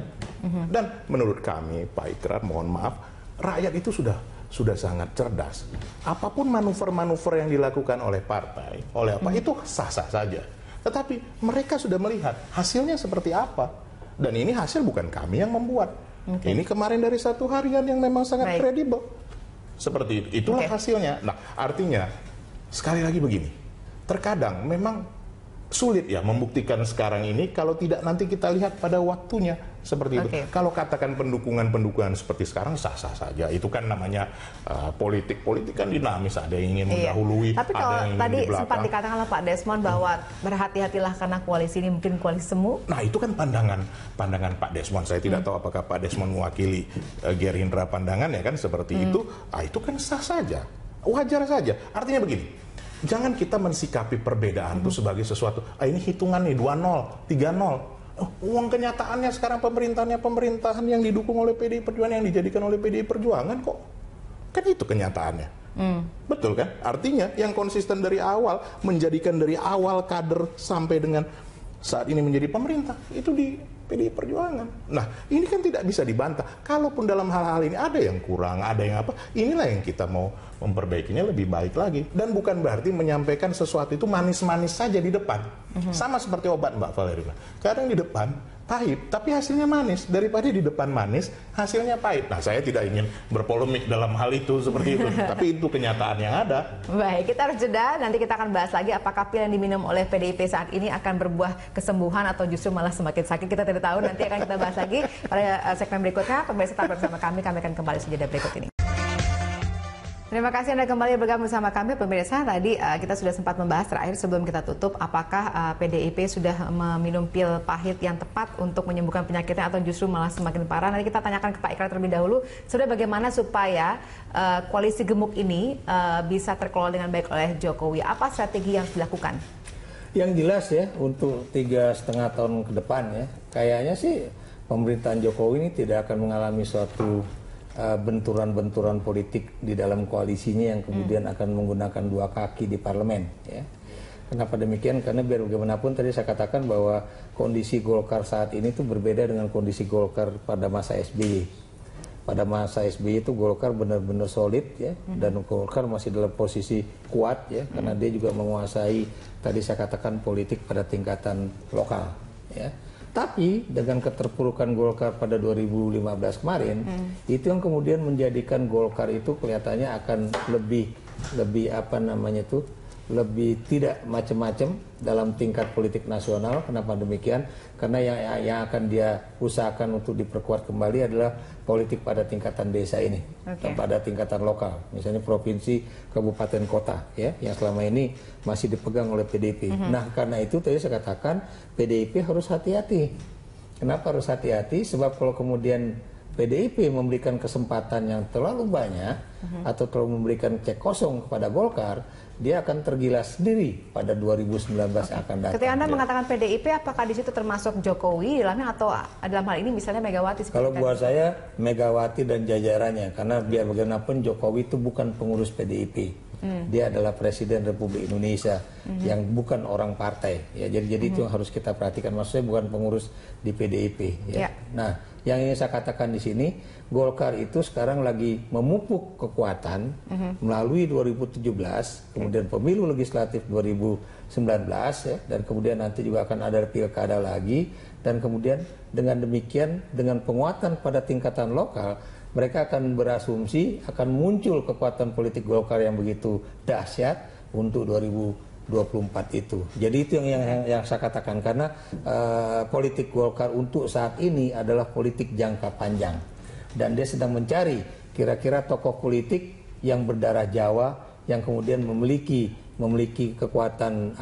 Dan menurut kami, Pak Ikrar, mohon maaf, rakyat itu sudah sangat cerdas. Apapun manuver-manuver yang dilakukan oleh partai, oleh apa, itu sah-sah saja. Tetapi mereka sudah melihat hasilnya seperti apa. Dan ini hasil bukan kami yang membuat. Ini kemarin dari satu harian yang memang sangat kredibel. Seperti itu. Itulah hasilnya. Nah, artinya, sekali lagi begini. Terkadang memang sulit ya membuktikan sekarang ini kalau tidak nanti kita lihat pada waktunya seperti itu. Kalau katakan pendukungan seperti sekarang sah-sah saja. Itu kan namanya politik kan dinamis. Ada yang ingin mendahului, tapi kalau ada yang tadi ingin di belakang. sempat dikatakan oleh Pak Desmond bahwa berhati-hatilah karena koalisi ini mungkin koalisi semu. Nah itu kan pandangan Pak Desmond. Saya tidak tahu apakah Pak Desmond mewakili Gerindra pandangan ya kan seperti itu. Itu kan sah saja, wajar saja. Artinya begini. Jangan kita mensikapi perbedaan itu sebagai sesuatu. Ini hitungan nih 2-0, 3-0. Uang kenyataannya sekarang pemerintahan yang didukung oleh PDI Perjuangan, yang dijadikan oleh PDI Perjuangan kok. Kan itu kenyataannya. Betul kan? Artinya yang konsisten dari awal, menjadikan dari awal kader sampai dengan saat ini menjadi pemerintah, itu di PDI Perjuangan. Nah, ini kan tidak bisa dibantah. Kalaupun dalam hal-hal ini ada yang kurang, ada yang apa, inilah yang kita mau memperbaikinya lebih baik lagi. Dan bukan berarti menyampaikan sesuatu itu manis-manis saja di depan. Sama seperti obat Mbak Valerina. Kadang di depan pahit, tapi hasilnya manis. Daripada di depan manis, hasilnya pahit. Nah, saya tidak ingin berpolemik dalam hal itu seperti itu. Tapi itu kenyataan yang ada. Baik, kita harus jeda. Nanti kita akan bahas lagi apakah pil yang diminum oleh PDIP saat ini akan berbuah kesembuhan atau justru malah semakin sakit. Kita tidak tahu. Nanti akan kita bahas lagi pada segmen berikutnya. Pemirsa tetap bersama kami. Kami akan kembali sejenak berikut ini. Terima kasih Anda kembali bergabung bersama kami pemirsa. Tadi kita sudah sempat membahas terakhir sebelum kita tutup apakah PDIP sudah meminum pil pahit yang tepat untuk menyembuhkan penyakitnya atau justru malah semakin parah. Nanti kita tanyakan ke Pak Ikrar terlebih dahulu. Sudah bagaimana supaya koalisi gemuk ini bisa terkelola dengan baik oleh Jokowi? Apa strategi yang dilakukan? Yang jelas ya untuk 3,5 tahun ke depan ya, kayaknya sih pemerintahan Jokowi ini tidak akan mengalami suatu benturan-benturan politik di dalam koalisinya yang kemudian akan menggunakan 2 kaki di parlemen ya. Kenapa demikian? Karena biar bagaimanapun tadi saya katakan bahwa kondisi Golkar saat ini tuh berbeda dengan kondisi Golkar pada masa SBY. Pada masa SBY itu Golkar benar-benar solid ya, dan Golkar masih dalam posisi kuat ya, karena dia juga menguasai tadi saya katakan politik pada tingkatan lokal ya. Tapi dengan keterpurukan Golkar pada 2015 kemarin, itu yang kemudian menjadikan Golkar itu kelihatannya akan lebih lebih tidak macam-macam dalam tingkat politik nasional. Kenapa demikian? Karena yang akan dia usahakan untuk diperkuat kembali adalah politik pada tingkatan desa ini, pada tingkatan lokal, misalnya provinsi, kabupaten, kota, ya, yang selama ini masih dipegang oleh PDIP. Nah, karena itu tadi saya katakan PDIP harus hati-hati. Kenapa harus hati-hati? Sebab kalau kemudian PDIP memberikan kesempatan yang terlalu banyak atau terlalu memberikan cek kosong kepada Golkar, dia akan tergilas sendiri pada 2019 yang akan datang. Ketika Anda mengatakan PDIP, apakah di situ termasuk Jokowi dalamnya atau dalam hal ini misalnya Megawati? Kalau buat saya Megawati dan jajarannya, karena biar bagaimanapun Jokowi itu bukan pengurus PDIP. Dia adalah Presiden Republik Indonesia yang bukan orang partai. Ya, jadi itu yang harus kita perhatikan. Maksudnya bukan pengurus di PDIP. Ya. Nah, yang ingin saya katakan di sini, Golkar itu sekarang lagi memupuk kekuatan melalui 2017, kemudian pemilu legislatif 2019, ya, dan kemudian nanti juga akan ada pilkada lagi, dan kemudian dengan demikian, dengan penguatan pada tingkatan lokal, mereka akan berasumsi akan muncul kekuatan politik Golkar yang begitu dahsyat untuk 2024 itu. Jadi itu yang saya katakan, karena politik Golkar untuk saat ini adalah politik jangka panjang, dan dia sedang mencari kira-kira tokoh politik yang berdarah Jawa yang kemudian memiliki kekuatan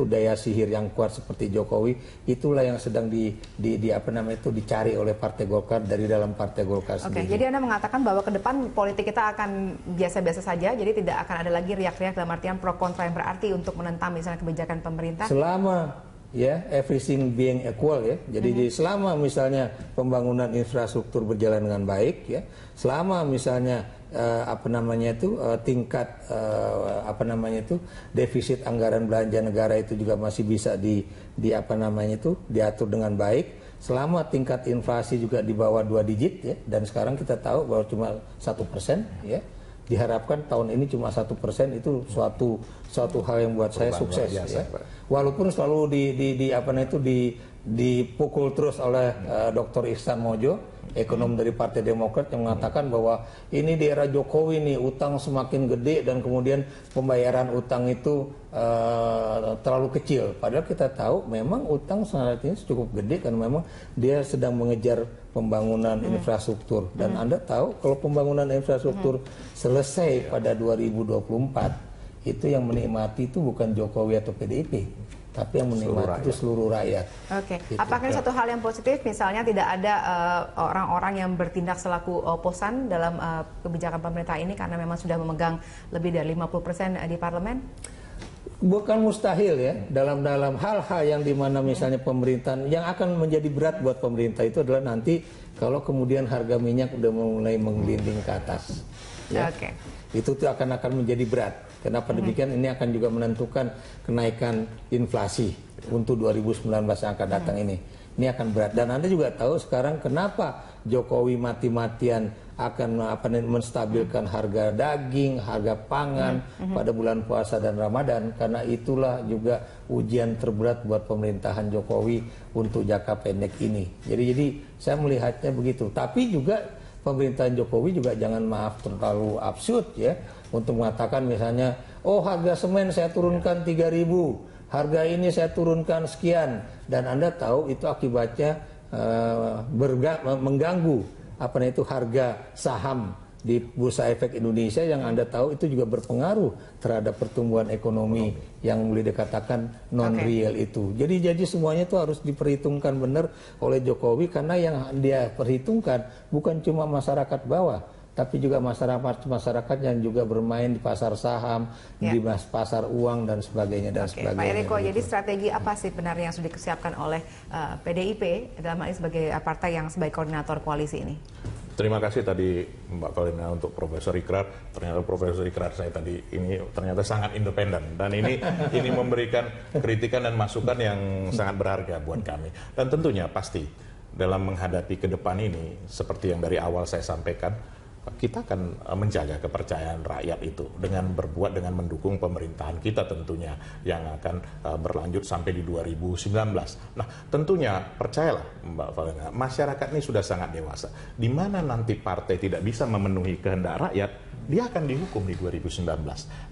daya sihir yang kuat seperti Jokowi. Itulah yang sedang dicari oleh Partai Golkar dari dalam Partai Golkar sendiri. Jadi Anda mengatakan bahwa ke depan politik kita akan biasa-biasa saja, jadi tidak akan ada lagi riak-riak dalam artian pro kontra yang berarti untuk menentang misalnya kebijakan pemerintah. Selama everything being equal, ya. Jadi selama misalnya pembangunan infrastruktur berjalan dengan baik, ya. Selama misalnya tingkat defisit anggaran belanja negara itu juga masih bisa diatur dengan baik, selama tingkat inflasi juga di bawah 2 digit, ya, dan sekarang kita tahu bahwa cuma 1%, ya, diharapkan tahun ini cuma 1%, itu suatu hal yang buat saya sukses, ya. Walaupun selalu dipukul terus oleh Dr. Ihsan Mojo, ekonom dari Partai Demokrat, yang mengatakan bahwa ini di era Jokowi nih utang semakin gede dan kemudian pembayaran utang itu terlalu kecil. Padahal kita tahu memang utang saat ini cukup gede karena memang dia sedang mengejar pembangunan infrastruktur. Dan Anda tahu kalau pembangunan infrastruktur selesai pada 2024, itu yang menikmati itu bukan Jokowi atau PDIP, tapi yang menikmati itu seluruh rakyat. Gitu. Apakah satu hal yang positif, misalnya tidak ada orang-orang yang bertindak selaku oposan dalam kebijakan pemerintah ini karena memang sudah memegang lebih dari 50% di parlemen? Bukan mustahil, ya, dalam hal-hal yang dimana misalnya pemerintahan yang akan menjadi berat buat pemerintah itu adalah nanti kalau kemudian harga minyak udah mulai menggelinding ke atas, ya. Itu tuh akan menjadi berat. Kenapa demikian? Ini akan juga menentukan kenaikan inflasi untuk 2019 yang akan datang ini. Ini akan berat. Dan Anda juga tahu sekarang kenapa Jokowi mati-matian akan menstabilkan harga daging, harga pangan pada bulan puasa dan Ramadan, karena itulah juga ujian terberat buat pemerintahan Jokowi untuk jangka pendek ini. Jadi saya melihatnya begitu. Tapi juga pemerintahan Jokowi juga jangan terlalu absurd, ya, untuk mengatakan misalnya, oh harga semen saya turunkan 3.000, harga ini saya turunkan sekian, dan Anda tahu itu akibatnya mengganggu harga saham di Bursa Efek Indonesia, yang Anda tahu itu juga berpengaruh terhadap pertumbuhan ekonomi yang boleh dikatakan non real itu. Jadi semuanya itu harus diperhitungkan benar oleh Jokowi, karena yang dia perhitungkan bukan cuma masyarakat bawah, tapi juga masyarakat yang juga bermain di pasar saham, di pasar uang dan sebagainya dan sebagainya. Pak Eriko, jadi strategi apa sih benarnya yang sudah disiapkan oleh PDIP dalam hal ini sebagai partai yang sebagai koordinator koalisi ini? Terima kasih tadi Mbak Paulina untuk Profesor Ikrar. Ternyata Profesor Ikrar saya tadi ini ternyata sangat independen, dan ini memberikan kritikan dan masukan yang sangat berharga buat kami. Dan tentunya pasti dalam menghadapi ke depan ini, seperti yang dari awal saya sampaikan, kita akan menjaga kepercayaan rakyat itu dengan berbuat, dengan mendukung pemerintahan kita tentunya yang akan berlanjut sampai di 2019. Nah, tentunya percayalah Mbak Valena, masyarakat ini sudah sangat dewasa. Di mana nanti partai tidak bisa memenuhi kehendak rakyat, dia akan dihukum di 2019.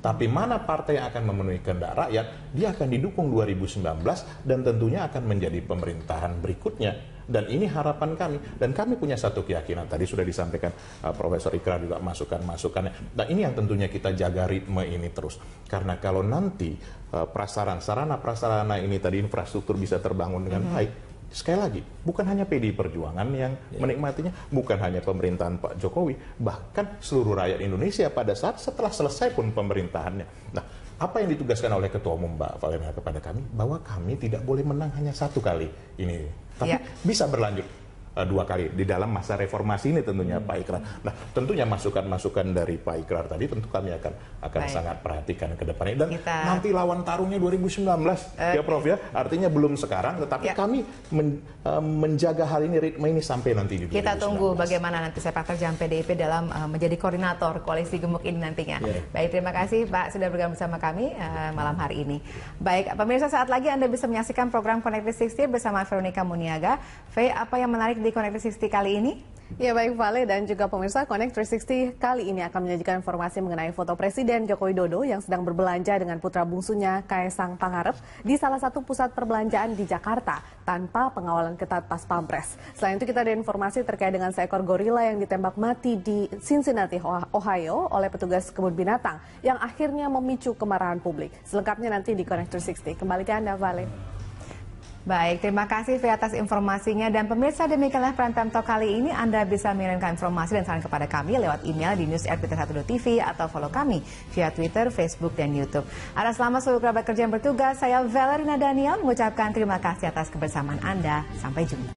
Tapi mana partai yang akan memenuhi kehendak rakyat, dia akan didukung 2019 dan tentunya akan menjadi pemerintahan berikutnya. Dan ini harapan kami, dan kami punya satu keyakinan, tadi sudah disampaikan Profesor Ikrar juga masukan-masukannya. Nah, ini yang tentunya kita jaga ritme ini terus. Karena kalau nanti sarana-prasarana ini tadi, infrastruktur bisa terbangun dengan baik, sekali lagi, bukan hanya PDI Perjuangan yang menikmatinya, bukan hanya pemerintahan Pak Jokowi, bahkan seluruh rakyat Indonesia pada saat setelah selesai pun pemerintahannya. Nah, apa yang ditugaskan oleh Ketua Umum Mbak Valena kepada kami, bahwa kami tidak boleh menang hanya satu kali ini. Tapi bisa berlanjut 2 kali di dalam masa reformasi ini tentunya Pak Ikrar. Nah, tentunya masukan-masukan dari Pak Ikrar tadi tentu kami akan sangat perhatikan ke depannya. Dan nanti lawan tarungnya 2019 ya Prof ya. Artinya belum sekarang, tetapi kami menjaga hal ini, ritme ini sampai nanti di 2019. Kita tunggu bagaimana nanti sepak terjang PDIP dalam menjadi koordinator koalisi gemuk ini nantinya. Baik, terima kasih Pak sudah bergabung bersama kami malam hari ini. Baik, pemirsa, saat lagi Anda bisa menyaksikan program Connected 60 bersama Veronica Muniaga. Apa yang menarik di Connected 60 kali ini? Ya baik Vale dan juga pemirsa, Connect 360 kali ini akan menyajikan informasi mengenai foto Presiden Joko Widodo yang sedang berbelanja dengan putra bungsunya Kaesang Pangarep di salah satu pusat perbelanjaan di Jakarta tanpa pengawalan ketat pas Pampres. Selain itu kita ada informasi terkait dengan seekor gorila yang ditembak mati di Cincinnati, Ohio oleh petugas kebun binatang yang akhirnya memicu kemarahan publik. Selengkapnya nanti di Connect 360. Kembali ke Anda Vale. Baik, terima kasih Via atas informasinya. Dan pemirsa, demikianlah Prime Time Talk kali ini. Anda bisa mengirimkan informasi dan saran kepada kami lewat email di news@pt1.tv atau follow kami via Twitter, Facebook, dan YouTube. Atas nama seluruh kerabat kerja yang bertugas, saya Valerina Daniel mengucapkan terima kasih atas kebersamaan Anda. Sampai jumpa.